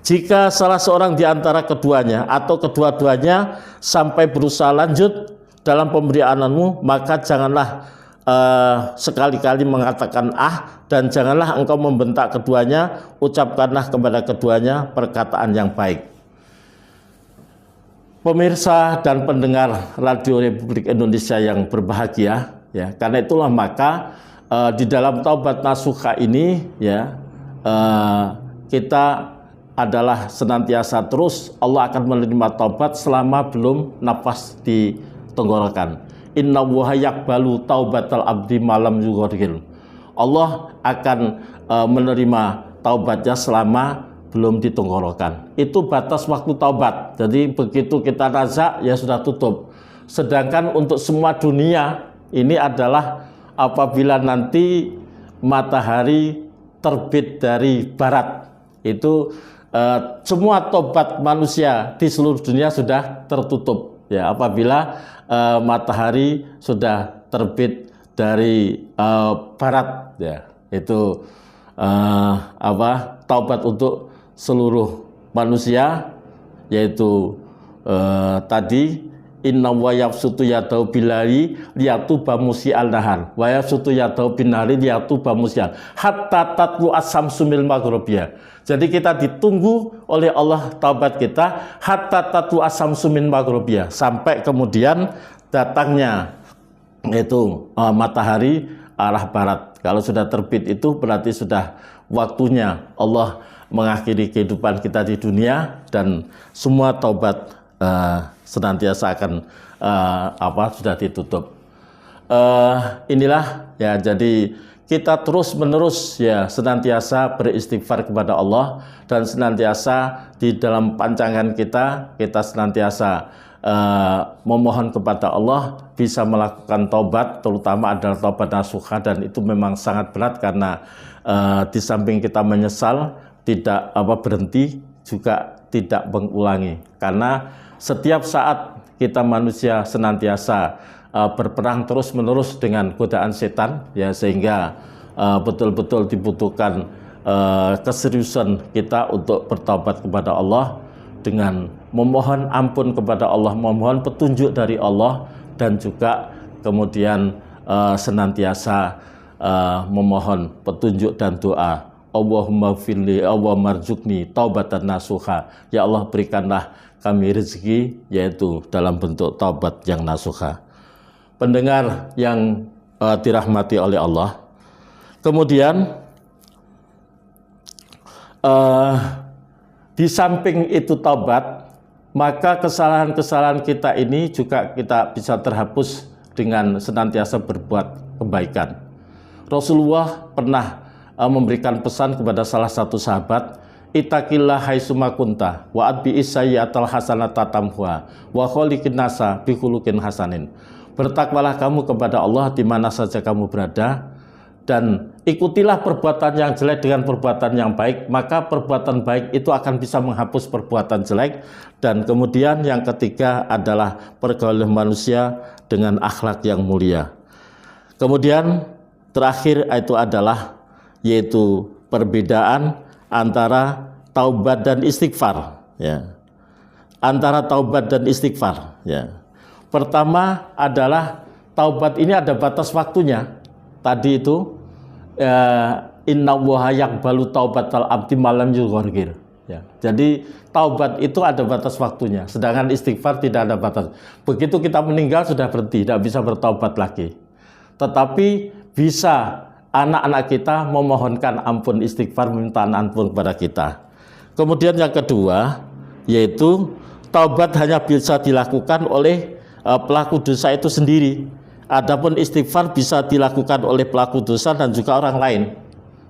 Jika salah seorang di antara keduanya atau kedua-duanya sampai berusaha lanjut dalam pemberianmu, maka janganlah sekali-kali mengatakan dan janganlah engkau membentak keduanya, ucapkanlah kepada keduanya perkataan yang baik. Pemirsa dan pendengar Radio Republik Indonesia yang berbahagia, ya, karena itulah maka di dalam taubat nasuha ini, ya, kita adalah senantiasa terus Allah akan menerima taubat selama belum nafas di tenggorokan. Inna wa yaqbalu taubatal abdi malam yughargil. Allah akan menerima taubatnya selama belum di tenggorokan. Itu batas waktu taubat. Jadi begitu kita nazak ya sudah tutup. Sedangkan untuk semua dunia ini adalah apabila nanti matahari terbit dari barat. Itu semua tobat manusia di seluruh dunia sudah tertutup, ya, apabila matahari sudah terbit dari barat, ya. Itu taubat untuk seluruh manusia, yaitu tadi inna wa yabsutu yadau bilari liyatuba musi'al nahar wa yabsutu yadau binari liyatuba musi'al hatta tatlu as-samsu mil maghribiyah. Jadi kita ditunggu oleh Allah taubat kita hatta tatlu as-samsu min maghribiyah, sampai kemudian datangnya itu matahari arah barat. Kalau sudah terbit itu berarti sudah waktunya Allah mengakhiri kehidupan kita di dunia, dan semua taubat senantiasa akan sudah ditutup. Inilah, ya, jadi kita terus menerus, ya, senantiasa beristighfar kepada Allah, dan senantiasa di dalam pancangan kita senantiasa memohon kepada Allah bisa melakukan taubat, terutama adalah taubat nasuha, dan itu memang sangat berat karena di samping kita menyesal, tidak berhenti, juga tidak mengulangi, karena setiap saat kita manusia senantiasa berperang terus-menerus dengan godaan setan, ya, sehingga betul-betul dibutuhkan keseriusan kita untuk bertaubat kepada Allah dengan memohon ampun kepada Allah, memohon petunjuk dari Allah, dan juga kemudian senantiasa memohon petunjuk dan doa. Allahumma firli, Allahumma rzuqni taubatan nasuha. Ya Allah, berikanlah kami rezeki, yaitu dalam bentuk taubat yang nasuha. Pendengar yang dirahmati oleh Allah, kemudian di samping itu taubat, maka kesalahan-kesalahan kita ini juga kita bisa terhapus dengan senantiasa berbuat kebaikan. Rasulullah pernah memberikan pesan kepada salah satu sahabat, ittaqillah haitsuma kunta wa atbi'is sayyi'atal hasanata tamhuha wa khaliqin nasa bi khuluqin hasanin. Bertakwalah kamu kepada Allah di mana saja kamu berada, dan ikutilah perbuatan yang jelek dengan perbuatan yang baik, maka perbuatan baik itu akan bisa menghapus perbuatan jelek. Dan kemudian yang ketiga adalah pergaulan manusia dengan akhlak yang mulia. Kemudian terakhir itu adalah yaitu perbedaan antara taubat dan istighfar, ya. Antara taubat dan istighfar, ya. Pertama adalah taubat ini ada batas waktunya. Tadi itu inna wa yaqbalu taubatal abdi malam yughargir. Ya, jadi taubat itu ada batas waktunya, sedangkan istighfar tidak ada batas. Begitu kita meninggal sudah berhenti, tidak bisa bertaubat lagi. Tetapi bisa anak-anak kita memohonkan ampun, istighfar, meminta ampun kepada kita. Kemudian yang kedua, yaitu taubat hanya bisa dilakukan oleh pelaku dosa itu sendiri. Adapun istighfar bisa dilakukan oleh pelaku dosa dan juga orang lain.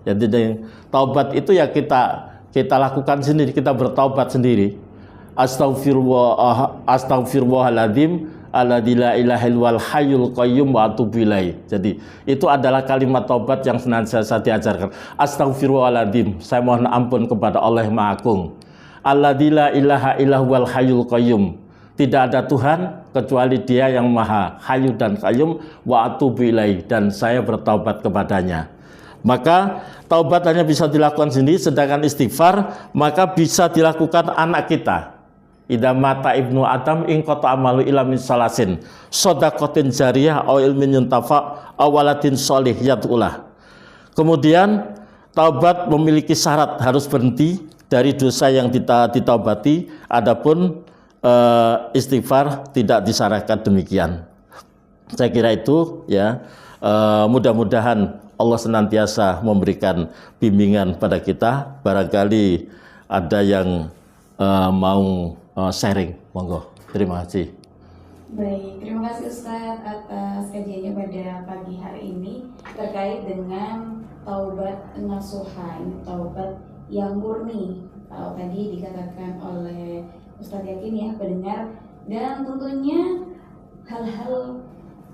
Jadi taubat itu ya kita lakukan sendiri, kita bertaubat sendiri. Astaghfirullahaladzim alladzi la ilaha illal hayyul qayyum wa atubu ilaih. Jadi itu adalah kalimat taubat yang senantiasa diajarkan. Astaghfirullahaladzim, saya mohon ampun kepada Allah yang Maha Agung. Alladzi la ilaha illal hayyul qayyum. Tidak ada Tuhan kecuali Dia yang Maha Hayyu dan Qayyum, wa atubu ilaih, dan saya bertaubat kepadanya. Maka taubat hanya bisa dilakukan sendiri, sedangkan istighfar maka bisa dilakukan anak kita. Idza mata ibnu Adam in qata amalu ila min salasin shadaqatin jariyah aw ilmin yuntafa aw waladin shalih yad'ulah. Kemudian taubat memiliki syarat, harus berhenti dari dosa yang ditaubati. Adapun istighfar tidak disyaratkan demikian. Saya kira itu ya, mudah-mudahan Allah senantiasa memberikan bimbingan pada kita. Barangkali ada yang mau sharing, monggo. Terima kasih. Baik, terima kasih Ustadz atas kajiannya pada pagi hari ini terkait dengan taubat nasuha, taubat yang murni. Kalau tadi dikatakan oleh Ustadz Yakin ya, pendengar, dan tentunya hal-hal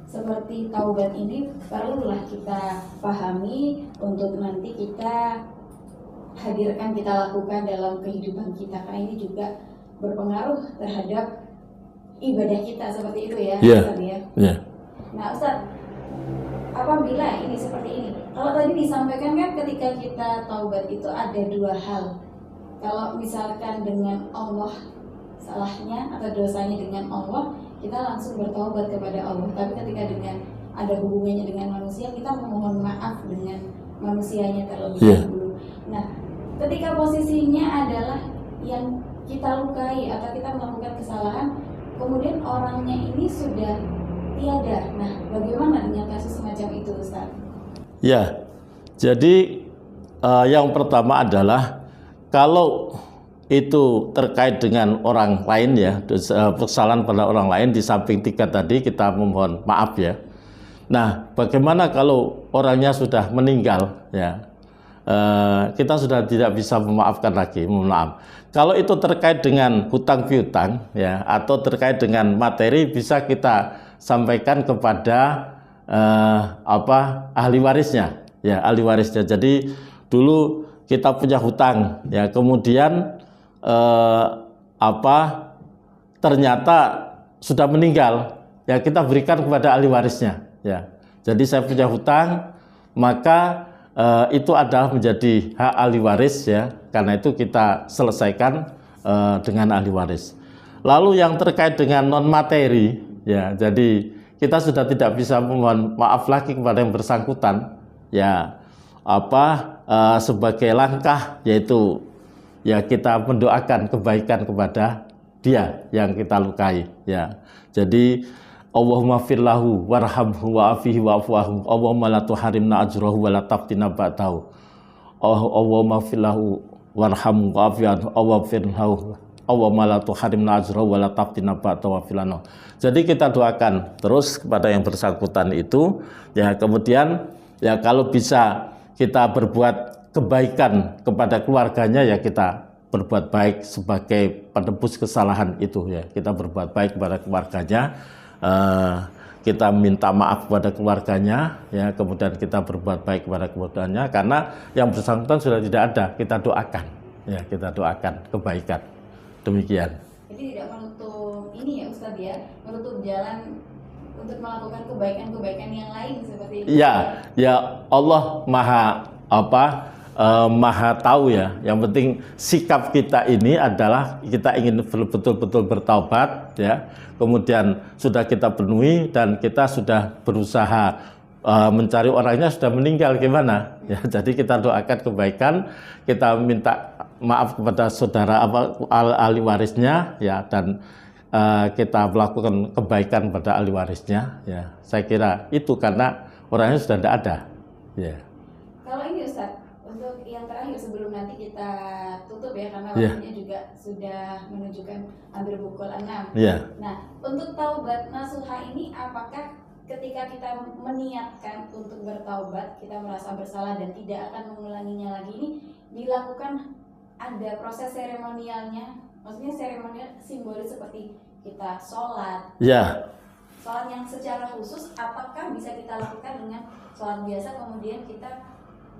seperti taubat ini perlulah kita pahami untuk nanti kita hadirkan, kita lakukan dalam kehidupan kita, karena ini juga berpengaruh terhadap ibadah kita, seperti itu ya, Ustaz ya. Yeah. Nah Ustaz, apabila ini seperti ini, kalau tadi disampaikan kan ketika kita taubat itu ada dua hal. Kalau misalkan dengan Allah salahnya atau dosanya dengan Allah, kita langsung bertobat kepada Allah. Tapi ketika dengan ada hubungannya dengan manusia, kita memohon maaf dengan manusianya terlebih dahulu. Nah, ketika posisinya adalah yang kita lukai atau kita melakukan kesalahan, kemudian orangnya ini sudah tiada. Nah, bagaimana dengan kasus semacam itu, Ustaz? Ya, jadi yang pertama adalah kalau itu terkait dengan orang lain ya, kesalahan pada orang lain, di samping tiga tadi kita memohon maaf ya. Nah, bagaimana kalau orangnya sudah meninggal ya, kita sudah tidak bisa memaafkan lagi, mohon maaf. Kalau itu terkait dengan hutang piutang ya, atau terkait dengan materi, bisa kita sampaikan kepada ahli warisnya ya, ahli warisnya. Jadi dulu kita punya hutang ya, kemudian ternyata sudah meninggal ya, kita berikan kepada ahli warisnya ya. Jadi saya punya hutang, maka itu adalah menjadi hak ahli waris ya, karena itu kita selesaikan dengan ahli waris. Lalu yang terkait dengan non materi ya, jadi kita sudah tidak bisa memohon maaf lagi kepada yang bersangkutan ya, sebagai langkah yaitu ya kita mendoakan kebaikan kepada dia yang kita lukai ya. Jadi Allahumma firlahu warhamhu wa'afihi wa'afu'ahu Allahumma la tuharimna ajrahu wa la taftina ba'dahu Allahumma firlahu warhamhu wa'afihi wa'afu'ahu Allahumma la tuharimna ajrahu wa la taftina ba'dahu wa filana. Jadi kita doakan terus kepada yang bersangkutan itu ya. Kemudian ya kalau bisa kita berbuat kebaikan kepada keluarganya ya, kita berbuat baik sebagai penebus kesalahan itu ya, kita berbuat baik kepada keluarganya, kita minta maaf kepada keluarganya ya, kemudian kita berbuat baik kepada keluarganya, karena yang bersangkutan sudah tidak ada, kita doakan ya, kita doakan kebaikan. Demikian. Jadi tidak menutup ini ya Ustadz ya, menutup jalan untuk melakukan kebaikan-kebaikan yang lain seperti itu. Ya, ya Allah Maha tahu ya. Yang penting sikap kita ini adalah kita ingin betul-betul bertaubat ya. Kemudian sudah kita penuhi dan kita sudah berusaha mencari orangnya, sudah meninggal gimana ya. Jadi kita doakan kebaikan, kita minta maaf kepada saudara ahli warisnya ya, dan kita melakukan kebaikan pada ahli warisnya ya. Saya kira itu karena orangnya sudah tidak ada ya. Kalau ini Ustadz, untuk yang terakhir sebelum nanti kita tutup ya, karena Yeah. waktunya juga sudah menunjukkan hampir pukul 6. Ya. Nah, untuk taubat nasuha ini, apakah ketika kita meniatkan untuk bertaubat, kita merasa bersalah dan tidak akan mengulanginya lagi, ini dilakukan ada proses seremonialnya? Maksudnya seremonial simbolis seperti kita sholat, Ya. sholat yang secara khusus, apakah bisa kita lakukan dengan sholat biasa kemudian kita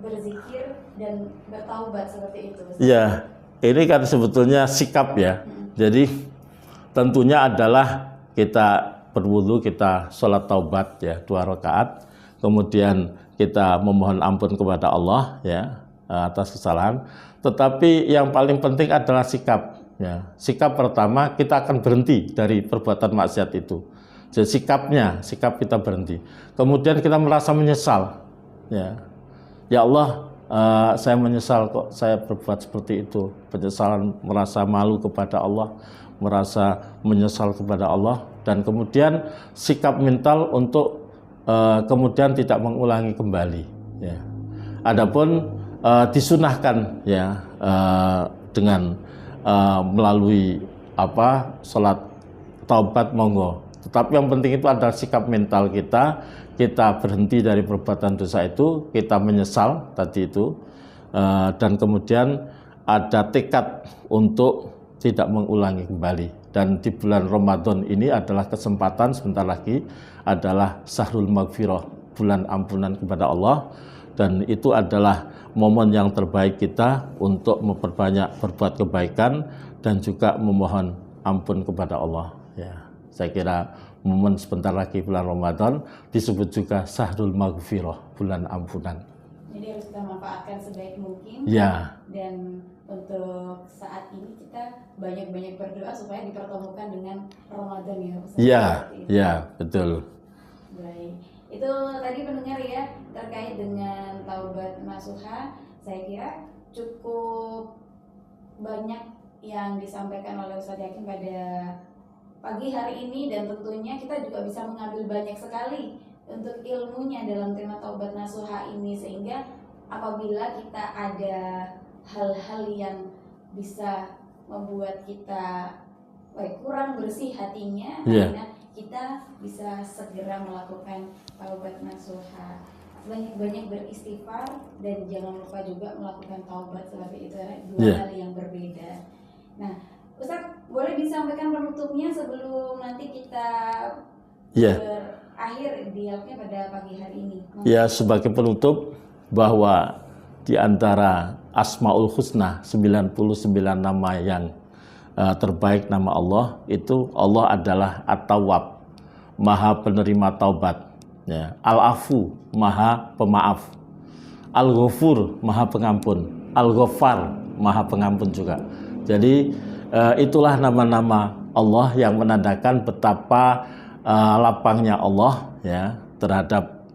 berzikir dan bertaubat seperti itu? Ya, ini kan sebetulnya sikap ya. Jadi tentunya adalah kita berwudu, kita sholat taubat ya 2 rakaat, kemudian kita memohon ampun kepada Allah ya atas kesalahan. Tetapi yang paling penting adalah sikap ya. Sikap pertama, kita akan berhenti dari perbuatan maksiat itu. Jadi sikap kita berhenti. Kemudian kita merasa menyesal ya. Ya Allah, saya menyesal kok saya berbuat seperti itu. Penyesalan, merasa malu kepada Allah, merasa menyesal kepada Allah, dan kemudian sikap mental untuk kemudian tidak mengulangi kembali. Ya. Adapun disunahkan ya dengan melalui sholat taubat monggo. Tetapi yang penting itu adalah sikap mental kita berhenti dari perbuatan dosa itu, kita menyesal tadi itu, dan kemudian ada tekad untuk tidak mengulangi kembali. Dan di bulan Ramadan ini adalah kesempatan, sebentar lagi adalah Syahrul Maghfirah, bulan ampunan kepada Allah, dan itu adalah momen yang terbaik kita untuk memperbanyak berbuat kebaikan dan juga memohon ampun kepada Allah ya. Saya kira momen sebentar lagi bulan Ramadan disebut juga Syahrul Maghfirah, bulan ampunan. Jadi harus kita manfaatkan sebaik mungkin. Ya. Dan untuk saat ini kita banyak-banyak berdoa supaya dipertemukan dengan Ramadan ya Ustaz. Ya, ya, betul. Baik. Itu tadi pendengar ya terkait dengan taubat nasuha. Saya kira cukup banyak yang disampaikan oleh Ustaz Yakin pada pagi hari ini, dan tentunya kita juga bisa mengambil banyak sekali untuk ilmunya dalam tema taubat nasuha ini, sehingga apabila kita ada hal-hal yang bisa membuat kita kurang bersih hatinya, akhirnya kita bisa segera melakukan taubat nasuha. Banyak-banyak beristighfar dan jangan lupa juga melakukan taubat, seperti itu, dua hal yang berbeda. Nah, Ustaz, boleh disampaikan penutupnya sebelum nanti kita berakhir dialognya pada pagi hari ini? Ya, sebagai penutup bahwa di antara Asmaul Husna, 99 nama yang terbaik nama Allah, itu Allah adalah At-Tawwab, Maha penerima taubat ya. Al-Afu, Maha pemaaf, Al-Ghafur, Maha pengampun, Al-Ghaffar, Maha pengampun juga. Jadi itulah nama-nama Allah yang menandakan betapa lapangnya Allah ya terhadap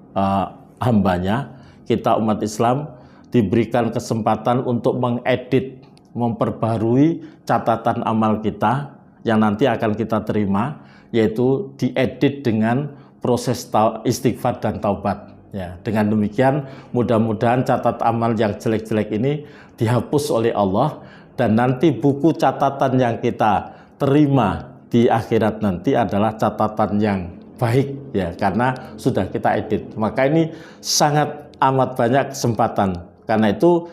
hambanya. Kita umat Islam diberikan kesempatan untuk mengedit, memperbarui catatan amal kita yang nanti akan kita terima, yaitu diedit dengan proses istighfar dan taubat ya. Dengan demikian mudah-mudahan catat amal yang jelek-jelek ini dihapus oleh Allah, dan nanti buku catatan yang kita terima di akhirat nanti adalah catatan yang baik ya, karena sudah kita edit. Maka ini sangat amat banyak kesempatan. Karena itu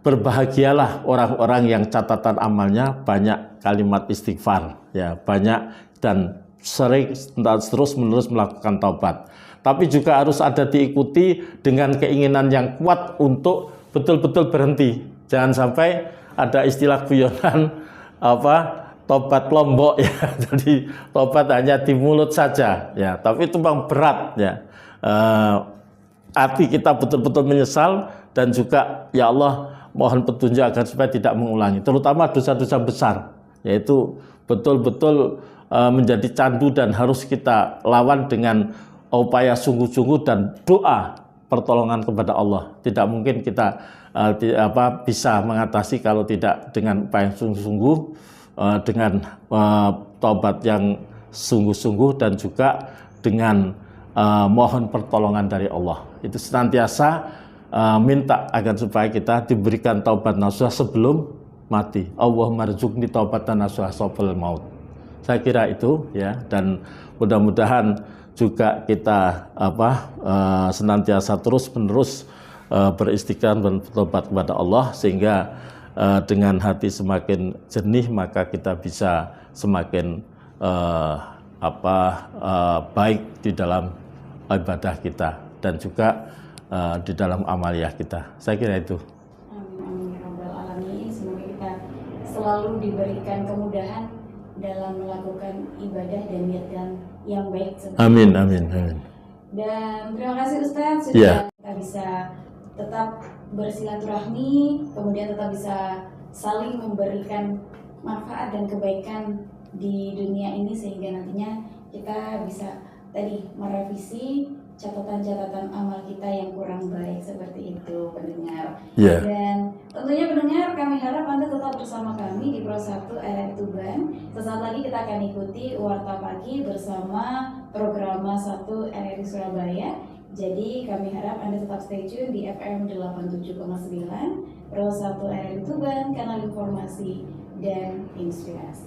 berbahagialah orang-orang yang catatan amalnya banyak kalimat istighfar ya, banyak dan sering terus-menerus melakukan taubat. Tapi juga harus ada diikuti dengan keinginan yang kuat untuk betul-betul berhenti. Jangan sampai ada istilah guyonan tobat lombok ya. Jadi tobat hanya di mulut saja ya, tapi itu memang berat ya. Hati kita betul-betul menyesal, dan juga ya Allah mohon petunjuk agar supaya tidak mengulangi, terutama dosa-dosa besar, yaitu betul-betul menjadi candu dan harus kita lawan dengan upaya sungguh-sungguh dan doa pertolongan kepada Allah. Tidak mungkin kita bisa mengatasi kalau tidak dengan upaya yang sungguh-sungguh, dengan taubat yang sungguh-sungguh, dan juga dengan mohon pertolongan dari Allah. Itu senantiasa minta agar supaya kita diberikan taubat nasuha sebelum mati. Allahumma rzuqni taubatan nasuha qabla maut. Saya kira itu ya, dan mudah-mudahan juga kita senantiasa terus-menerus beristighfar dan bertobat kepada Allah, sehingga dengan hati semakin jernih maka kita bisa semakin baik di dalam ibadah kita dan juga di dalam amaliyah kita. Saya kira itu. Amin ya rabbal alamin. Semoga kita selalu diberikan kemudahan dalam melakukan ibadah dan niat yang baik. Amin. Dan terima kasih Ustadz sudah kita bisa tetap bersilaturahmi, kemudian tetap bisa saling memberikan manfaat dan kebaikan di dunia ini, sehingga nantinya kita bisa tadi merevisi catatan-catatan amal kita yang kurang baik, seperti itu pendengar. Dan tentunya pendengar, kami harap Anda tetap bersama kami di Pro 1 RRI Tuban. Sesaat lagi kita akan ikuti Warta Pagi bersama Programa 1 RRI Surabaya. Jadi kami harap Anda tetap stay tune di FM 87,9 Pro 1 RRI Tuban, kanal informasi dan inspirasi.